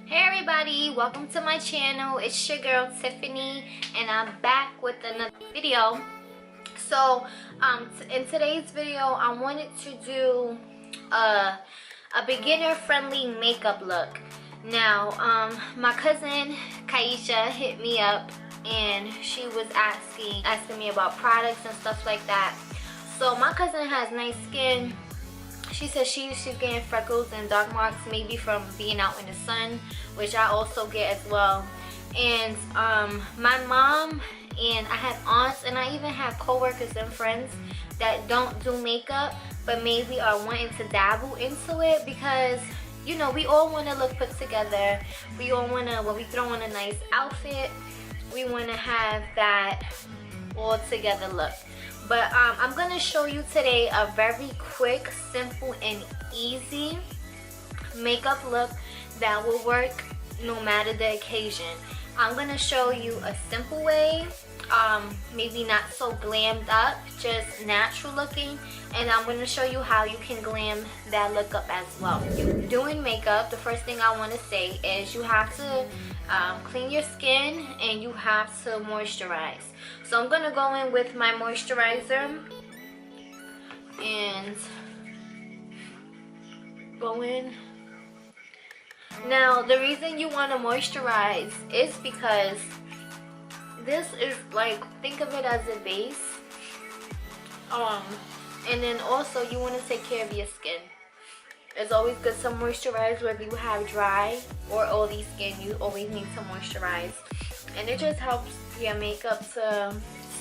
Hey everybody, welcome to my channel. It's your girl Tiffany and I'm back with another video. So in today's video I wanted to do a beginner friendly makeup look. Now my cousin Kaisha hit me up and she was asking me about products and stuff like that. So my cousin has nice skin. She says she's getting freckles and dark marks maybe from being out in the sun, which I also get as well. And my mom and I have aunts and I even have co-workers and friends that don't do makeup but maybe are wanting to dabble into it because, you know, we all want to look put together. We all want to, when we throw on a nice outfit, we want to have that all together look. But I'm going to show you today a very quick, simple, and easy makeup look that will work no matter the occasion. I'm going to show you a simple way, maybe not so glammed up, just natural looking. And I'm going to show you how you can glam that look up as well. Doing makeup, the first thing I want to say is you have to clean your skin and you have to moisturize. So I'm going to go in with my moisturizer and go in. Now the reason you want to moisturize is because this is like, think of it as a base. And then also you want to take care of your skin. It's always good to moisturize whether you have dry or oily skin. You always need to moisturize. And it just helps your makeup to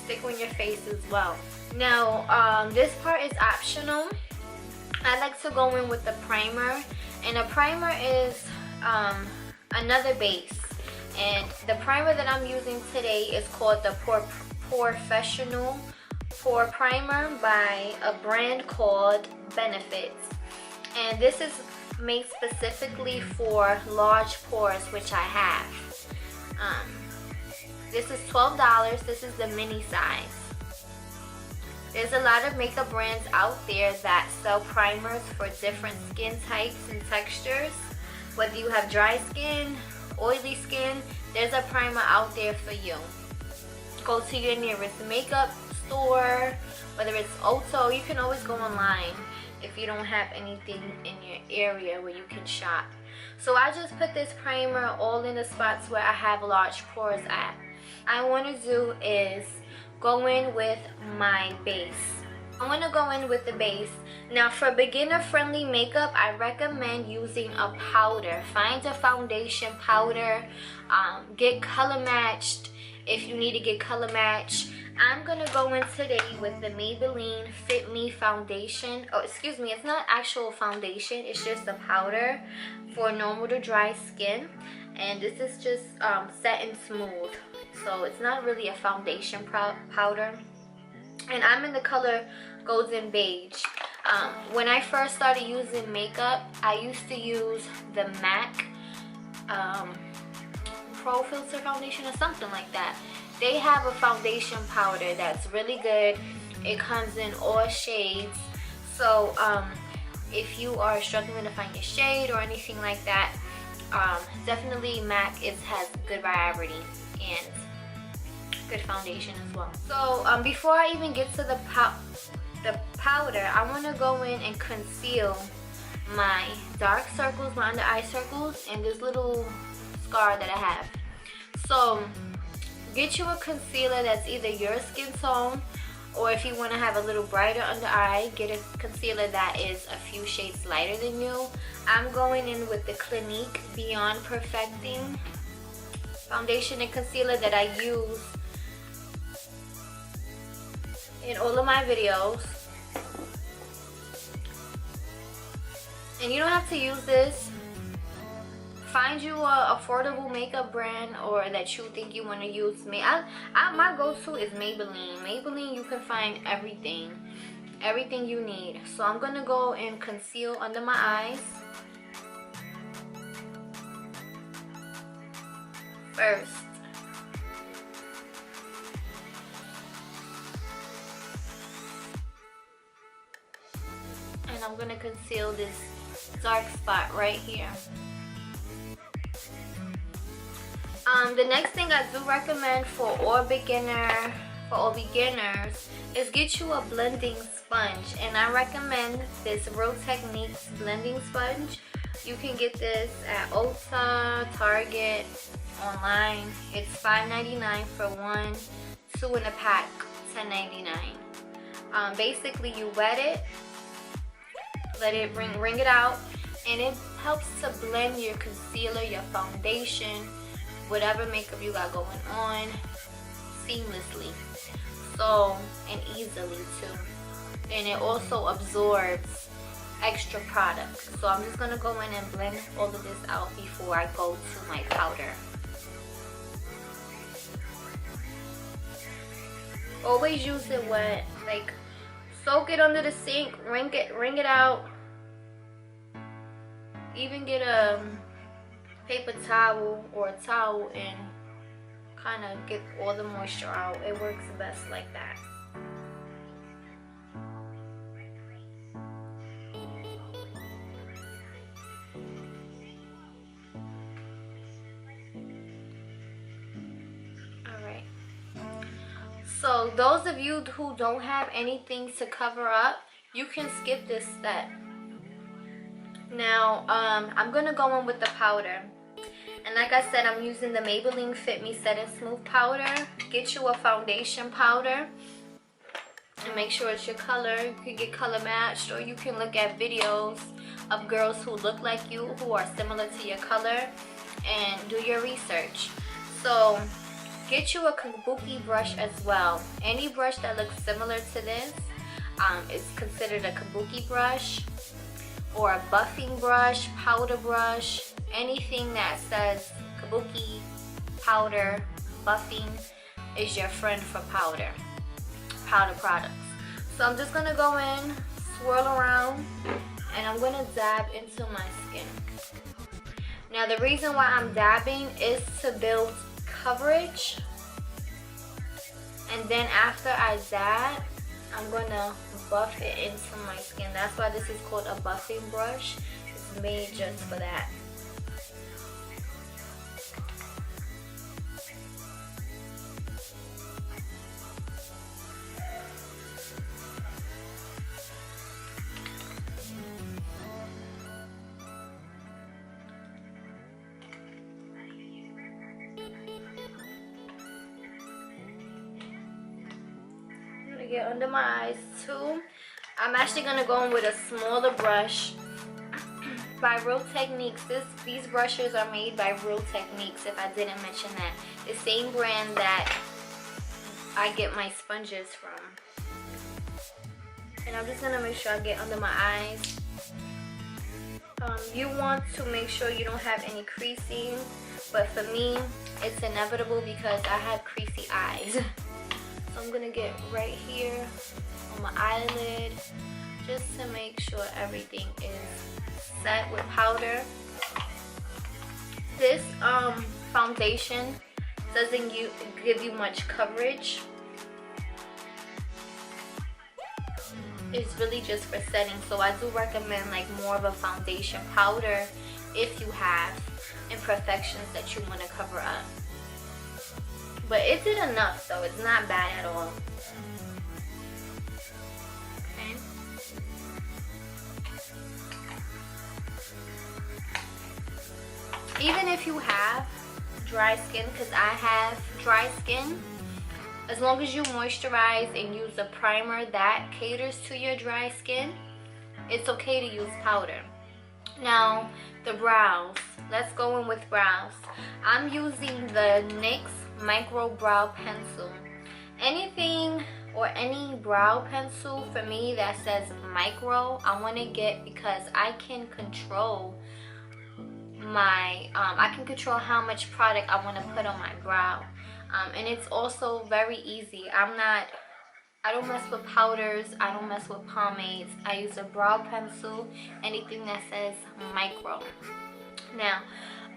stick on your face as well. Now, this part is optional. I like to go in with the primer. And a primer is another base. And the primer that I'm using today is called the Porefessional Pore Primer by a brand called Benefits. And this is made specifically for large pores, which I have. This is $12. This is the mini size. There's a lot of makeup brands out there that sell primers for different skin types and textures. Whether you have dry skin, oily skin, there's a primer out there for you. Go to your nearest makeup store, whether it's Ulta, you can always go online if you don't have anything in your area where you can shop. So I just put this primer all in the spots where I have large pores at. I want to do is go in with my base. I want to go in with the base. Now for beginner friendly makeup, I recommend using a powder. Find a foundation powder. Get color matched if you need to get color matched. I'm going to go in today with the Maybelline Fit Me foundation. Oh, excuse me, it's not actual foundation. It's just a powder for normal to dry skin. And this is just set and smooth. So it's not really a foundation powder. And I'm in the color Golden Beige. When I first started using makeup, I used to use the MAC Pro Filter foundation or something like that. They have a foundation powder that's really good. It comes in all shades. So if you are struggling to find your shade or anything like that, definitely MAC has good variety and good foundation as well. So before I even get to the powder, I want to go in and conceal my dark circles, my under eye circles, and this little scar that I have. So get you a concealer that's either your skin tone, or if you want to have a little brighter under eye, get a concealer that is a few shades lighter than you. I'm going in with the Clinique Beyond Perfecting foundation and concealer that I use in all of my videos. And you don't have to use this. Find you a affordable makeup brand or that you think you want to use. My go-to is Maybelline. Maybelline, you can find everything you need. So I'm gonna go and conceal under my eyes first. And I'm gonna conceal this dark spot right here. The next thing I do recommend for all beginners is get you a blending sponge, and I recommend this Real Techniques blending sponge. You can get this at Ulta, Target, online. It's $5.99 for one, 2 in a pack, $10.99. Basically you wet it, let it wring it out, and it helps to blend your concealer, your foundation, whatever makeup you got going on seamlessly, so, and easily too. And it also absorbs extra product. So I'm just gonna go in and blend all of this out before I go to my powder. Always use it wet, like soak it under the sink, wring it out. Even get a paper towel or a towel and kind of get all the moisture out. It works best like that. Alright. So those of you who don't have anything to cover up, you can skip this step. Now, I'm going to go in with the powder. And like I said, I'm using the Maybelline Fit Me Set and Smooth powder. Get you a foundation powder and make sure it's your color. You can get color matched, or you can look at videos of girls who look like you, who are similar to your color, and do your research. So get you a kabuki brush as well. Any brush that looks similar to this is considered a kabuki brush, or a buffing brush, powder brush. Anything that says kabuki, powder, buffing is your friend for powder products. So I'm just gonna go in, swirl around, and I'm gonna dab into my skin. Now the reason why I'm dabbing is to build coverage, and then after I dab, I'm gonna buff it into my skin. That's why this is called a buffing brush. It's made just for that. Get under my eyes too. I'm actually gonna go in with a smaller brush by Real Techniques. These brushes are made by Real Techniques, if I didn't mention that. The same brand that I get my sponges from. And I'm just gonna make sure I get under my eyes. You want to make sure you don't have any creasing, but for me it's inevitable because I have creasy eyes. I'm gonna get right here on my eyelid just to make sure everything is set with powder. This foundation doesn't give you much coverage. It's really just for setting, so I do recommend like more of a foundation powder if you have imperfections that you want to cover up. But it did enough though, it's not bad at all. Okay. Even if you have dry skin, because I have dry skin, as long as you moisturize and use a primer that caters to your dry skin, it's okay to use powder. Now, the brows. Let's go in with brows. I'm using the NYX Micro Brow Pencil. Anything or any brow pencil for me that says micro, I want to get, because I can control my I can control how much product I want to put on my brow, and it's also very easy. I don't mess with powders, I don't mess with pomades. I use a brow pencil, anything that says micro. Now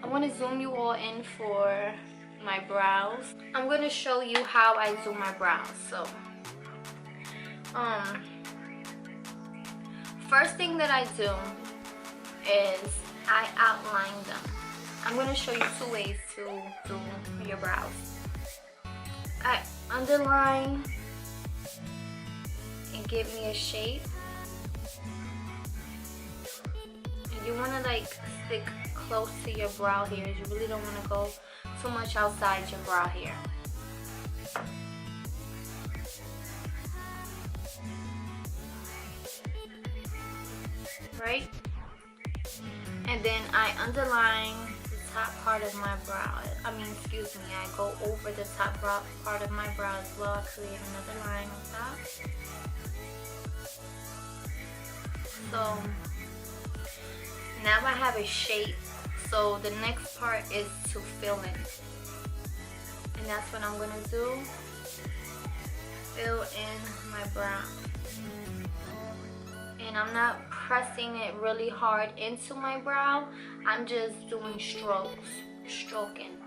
I want to zoom you all in for my brows. I'm going to show you how I do my brows. So first thing that I do is I outline them. I'm going to show you two ways to do your brows. I underline and give me a shape. And you want to like stick close to your brow hairs. You really don't want to go too much outside your brow hair. Right? And then I underline the top part of my brow. Excuse me, I go over the top part of my brow as well. I create another line on top. So now I have a shape. So the next part is to fill in. And that's what I'm gonna do. Fill in my brow. And I'm not pressing it really hard into my brow. I'm just doing strokes, stroking.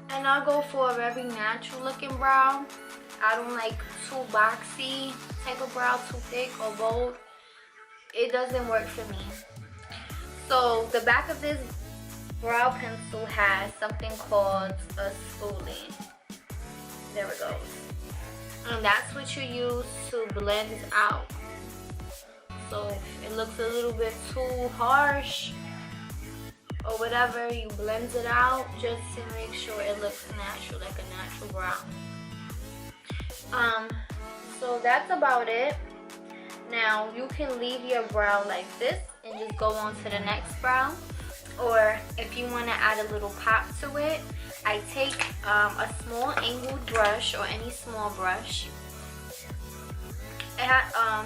And I'll go for a very natural looking brow. I don't like too boxy type of brow, too thick or bold. It doesn't work for me. So the back of this brow pencil has something called a spoolie. There it goes. And that's what you use to blend out. So if it looks a little bit too harsh or whatever, you blend it out just to make sure it looks natural, like a natural brow. So that's about it. Now you can leave your brow like this and just go on to the next brow. Or if you want to add a little pop to it, I take a small angled brush or any small brush.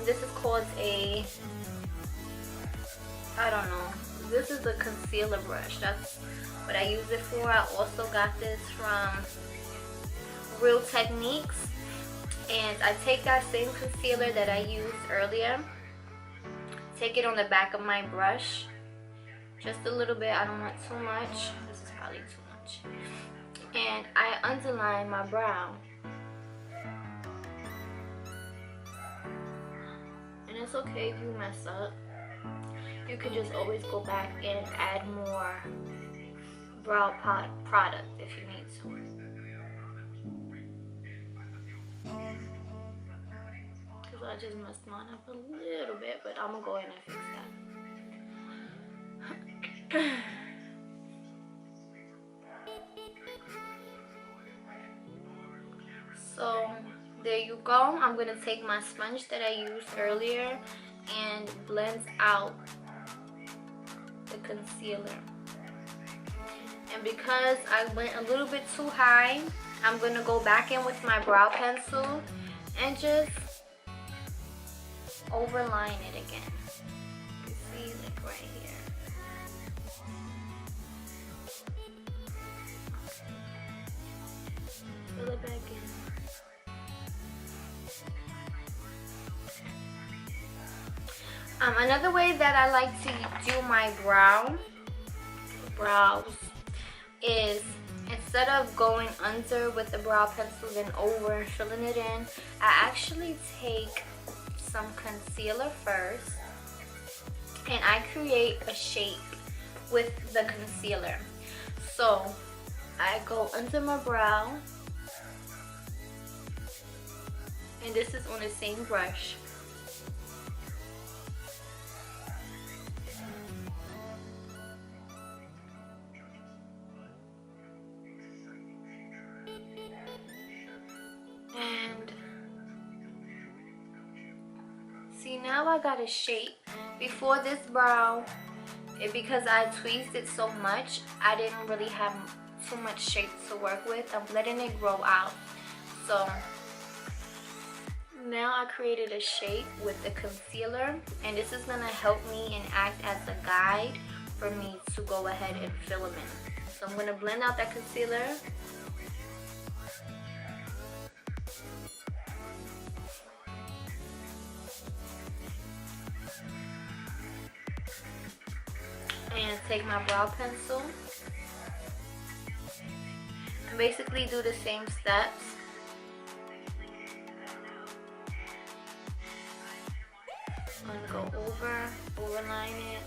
This is called a, I don't know, this is a concealer brush. That's what I use it for. I also got this from Real Techniques. And I take that same concealer that I used earlier, take it on the back of my brush. Just a little bit, I don't want too much. This is probably too much. And I underline my brow. And it's okay if you mess up. You can just always go back and add more brow product if you need to. Because I just messed mine up a little bit, but I'm going to go ahead and fix that. So there you go. I'm going to take my sponge that I used earlier and blend out the concealer. And because I went a little bit too high, I'm going to go back in with my brow pencil and just overline it again. You see, like right here. Fill it back in. Another way that I like to do my brows is, instead of going under with the brow pencil and over and filling it in, I actually take some concealer first and I create a shape with the concealer. So I go under my brow, and this is on the same brush. And see, now I got a shape. Before this brow, because I tweezed it so much, I didn't really have too much shape to work with. I'm letting it grow out. So now I created a shape with the concealer, and this is going to help me and act as a guide for me to go ahead and fill them in. So I'm going to blend out that concealer. And take my brow pencil and basically do the same steps. I'm gonna go overline it,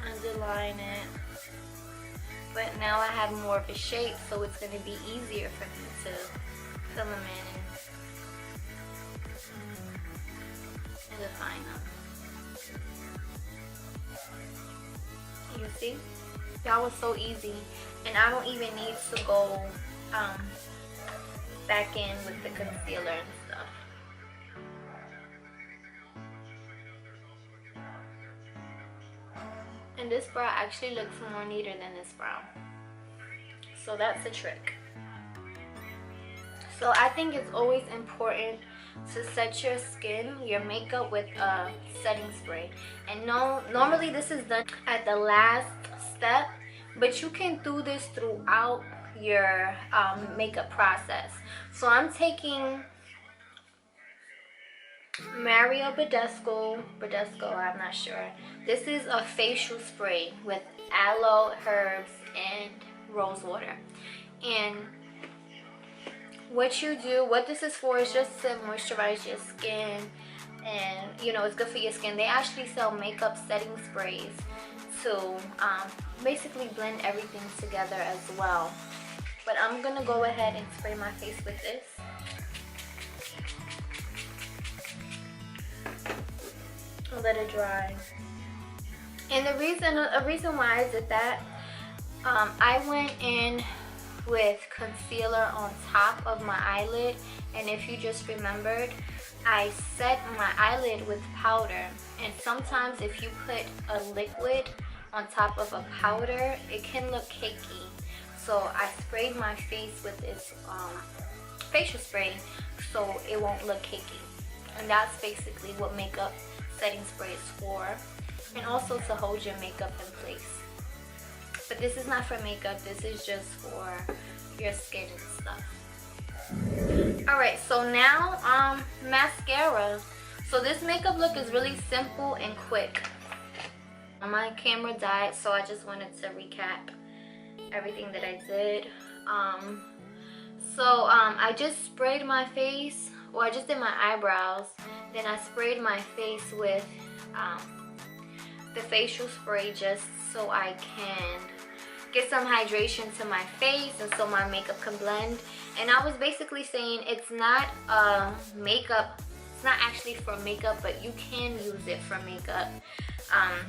underline it. But now I have more of a shape, so it's gonna be easier for me to fill them in and define them. You see? That was so easy, and I don't even need to go back in with the concealer and stuff. And this brow actually looks more neater than this brow, so that's a trick. So I think it's always important to set your skin, your makeup, with a setting spray. And no, normally this is done at the last step, but you can do this throughout your makeup process. So I'm taking Badescu, I'm not sure. This is a facial spray with aloe, herbs, and rose water. And what this is for is just to moisturize your skin, and you know, it's good for your skin. They actually sell makeup setting sprays to basically blend everything together as well. But I'm gonna go ahead and spray my face with this. I'll let it dry. And the reason why I did that, I went in with concealer on top of my eyelid, and if you just remembered, I set my eyelid with powder. And sometimes if you put a liquid on top of a powder, it can look cakey. So I sprayed my face with this facial spray so it won't look cakey. And that's basically what makeup setting spray is for, and also to hold your makeup in place. But this is not for makeup, this is just for your skin and stuff. Alright, so now mascara. So this makeup look is really simple and quick. My camera died, so I just wanted to recap everything that I did. I just sprayed my face, or I just did my eyebrows, then I sprayed my face with the facial spray just so I can get some hydration to my face and so my makeup can blend. And I was basically saying it's not makeup, it's not actually for makeup, but you can use it for makeup.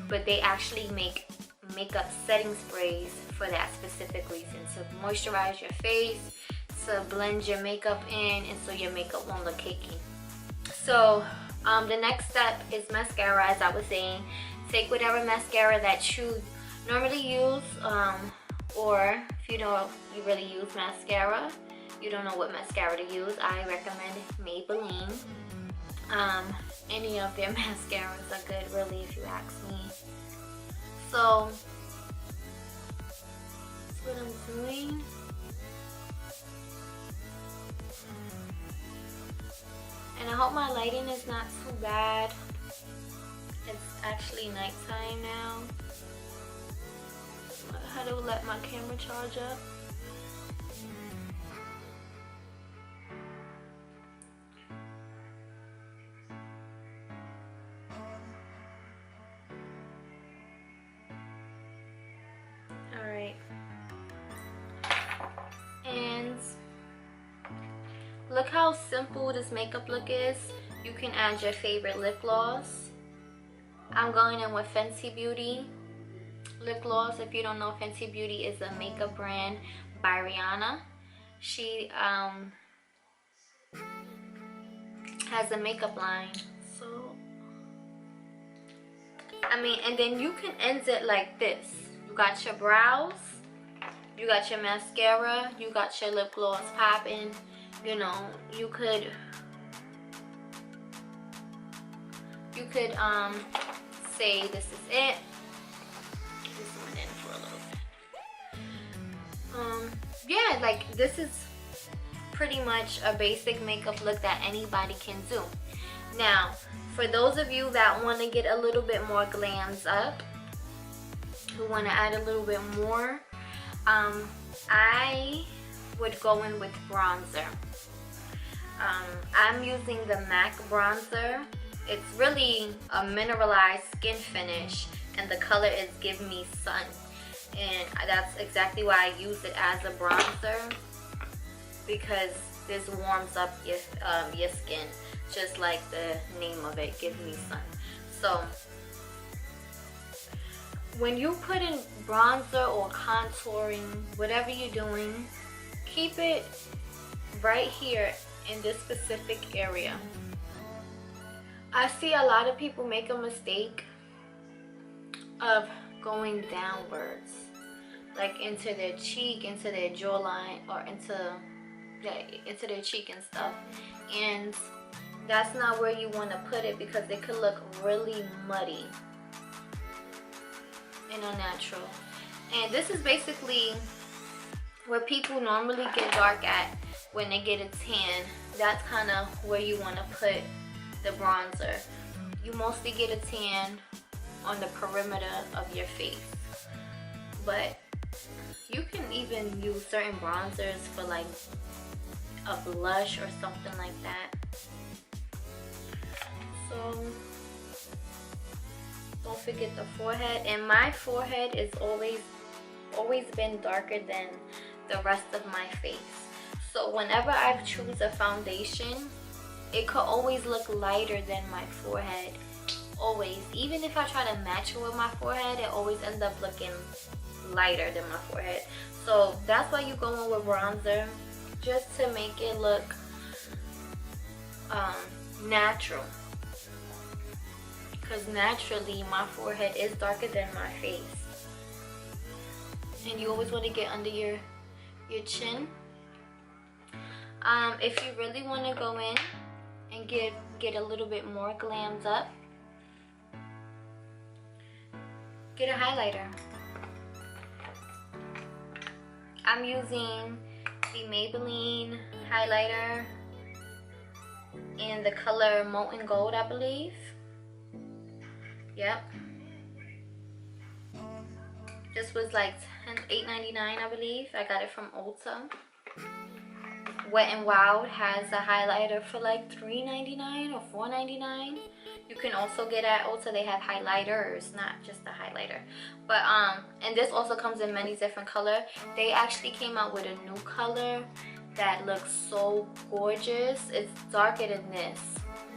But they actually make makeup setting sprays for that specific reason, to moisturize your face, to blend your makeup in, and so your makeup won't look cakey. So the next step is mascara. As I was saying, take whatever mascara that you normally use, or if you know you really use mascara, you don't know what mascara to use, I recommend Maybelline. Any of their mascaras are good, really, if you ask me. So that's what I'm doing. And I hope my lighting is not too bad. It's actually nighttime now. I had to let my camera charge up. Alright. And look how simple this makeup look is. You can add your favorite lip gloss. I'm going in with Fenty Beauty lip gloss. If you don't know, Fenty Beauty is a makeup brand by Rihanna. She has a makeup line. So I mean, and then you can end it like this. You got your brows, you got your mascara, you got your lip gloss popping. You know, you could say this is it. This one in for a little bit. Yeah, like this is pretty much a basic makeup look that anybody can do. Now, for those of you that want to get a little bit more glams up, who want to add a little bit more, I would go in with bronzer. I'm using the MAC bronzer, it's really a mineralized skin finish, and the color is Give Me Sun, and that's exactly why I use it as a bronzer, because this warms up your skin, just like the name of it, Give Me Sun. So when you put in bronzer or contouring, whatever you're doing, keep it right here in this specific area. I see a lot of people make a mistake of going downwards, like into their cheek, into their jawline, or into their cheek and stuff, and that's not where you want to put it, because it could look really muddy and unnatural. And this is basically where people normally get dark at when they get a tan. That's kind of where you want to put the bronzer. You mostly get a tan on the perimeter of your face, but you can even use certain bronzers for like a blush or something like that. So don't forget the forehead, and my forehead is always been darker than the rest of my face. So whenever I choose a foundation, it could always look lighter than my forehead. Always. Even if I try to match it with my forehead, it always ends up looking lighter than my forehead. So that's why you go in with bronzer, just to make it look natural. Because naturally my forehead is darker than my face. And you always want to get under your chin. If you really want to go in and get a little bit more glammed up, get a highlighter. I'm using the Maybelline highlighter in the color Molten Gold, I believe. Yep. This was like $8.99, I believe. I got it from Ulta. Wet n Wild has a highlighter for like $3.99 or $4.99. You can also get at Ulta. They have highlighters, not just a highlighter. But and this also comes in many different colors. They actually came out with a new color that looks so gorgeous. It's darker than this,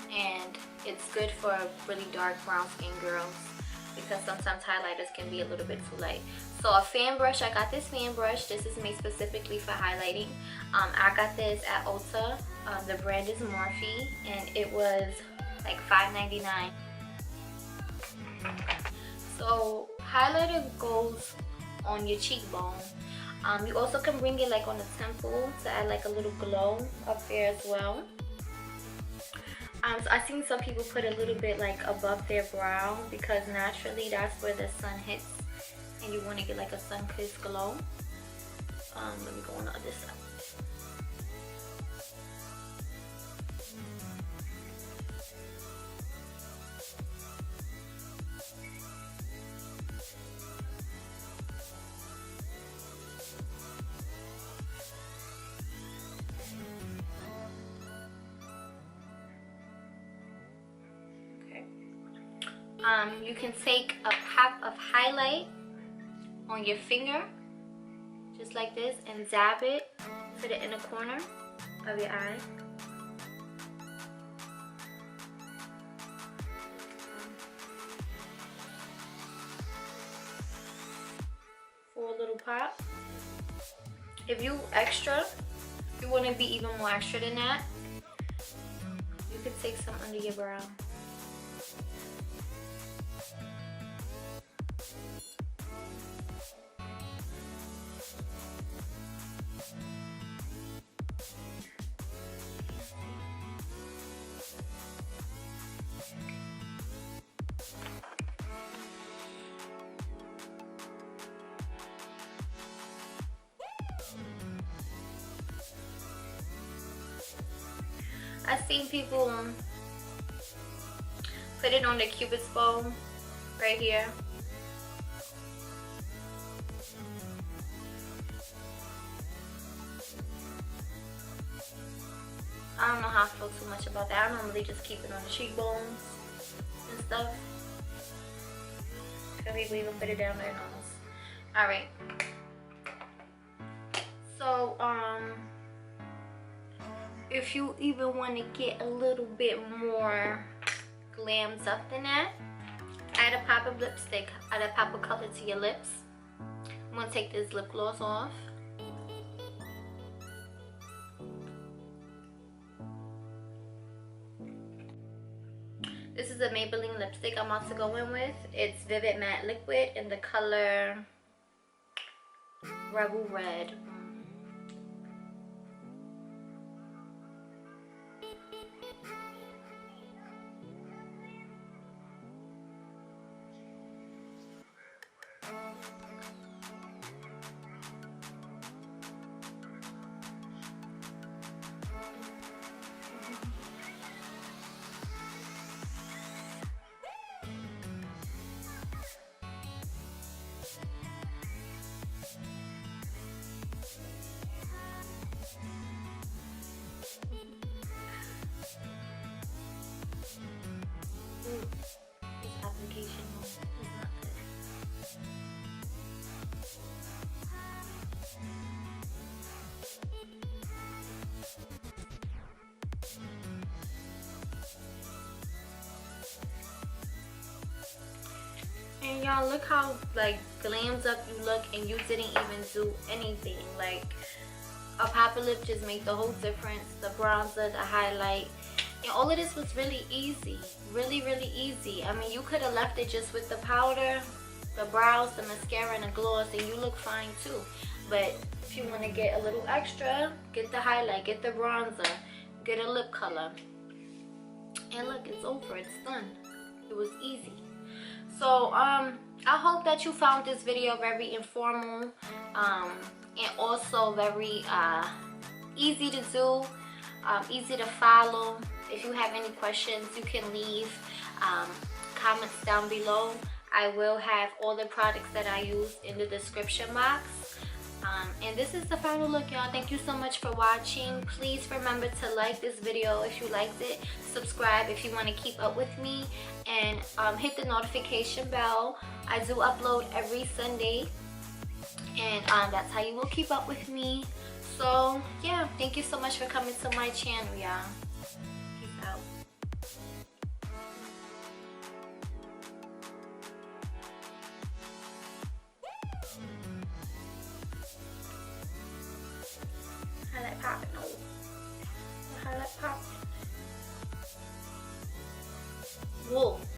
and it's good for really dark brown skin girls, because sometimes highlighters can be a little bit too light. So a fan brush, I got this fan brush. This is made specifically for highlighting. I got this at Ulta. The brand is Morphe, and it was like $5.99. So highlighter goes on your cheekbone. You also can bring it like on the temple to add like a little glow up there as well. So I've seen some people put a little bit like above their brow, because naturally that's where the sun hits and you want to get like a sun-kissed glow. Let me go on the other side. You can take a pop of highlight on your finger, just like this, and dab it to the inner corner of your eye. For a little pop. If you want to be even more extra than that, you could take some under your brow. I've seen people put it on the Cupid's bow right here. I don't know how I feel too much about that. I normally just keep it on the cheekbones and stuff. Some people even put it down their nose. Alright. So, if you even want to get a little bit more glammed up than that, add a pop of lipstick, add a pop of color to your lips. I'm going to take this lip gloss off. This is a Maybelline lipstick I'm about to go in with. It's Vivid Matte Liquid in the color Rebel Red. This application is not good. And y'all, look how like glammed up you look and you didn't even do anything. Like a pop of lip just made the whole difference. The bronzer, the highlight. And all of this was really easy, really easy. I mean, you could have left it just with the powder, the brows, the mascara, and the gloss, and you look fine too. But if you want to get a little extra, get the highlight, get the bronzer, get a lip color. And look, it's over, it's done. It was easy. So, I hope that you found this video very informal, and also very easy to do, easy to follow. If you have any questions, you can leave comments down below. I will have all the products that I use in the description box. And this is the final look, y'all. Thank you so much for watching. Please remember to like this video if you liked it. Subscribe if you want to keep up with me. And hit the notification bell. I do upload every Sunday. And that's how you will keep up with me. So, yeah. Thank you so much for coming to my channel, y'all. Peace out. Highlight popping. No. Highlight popping. Whoa.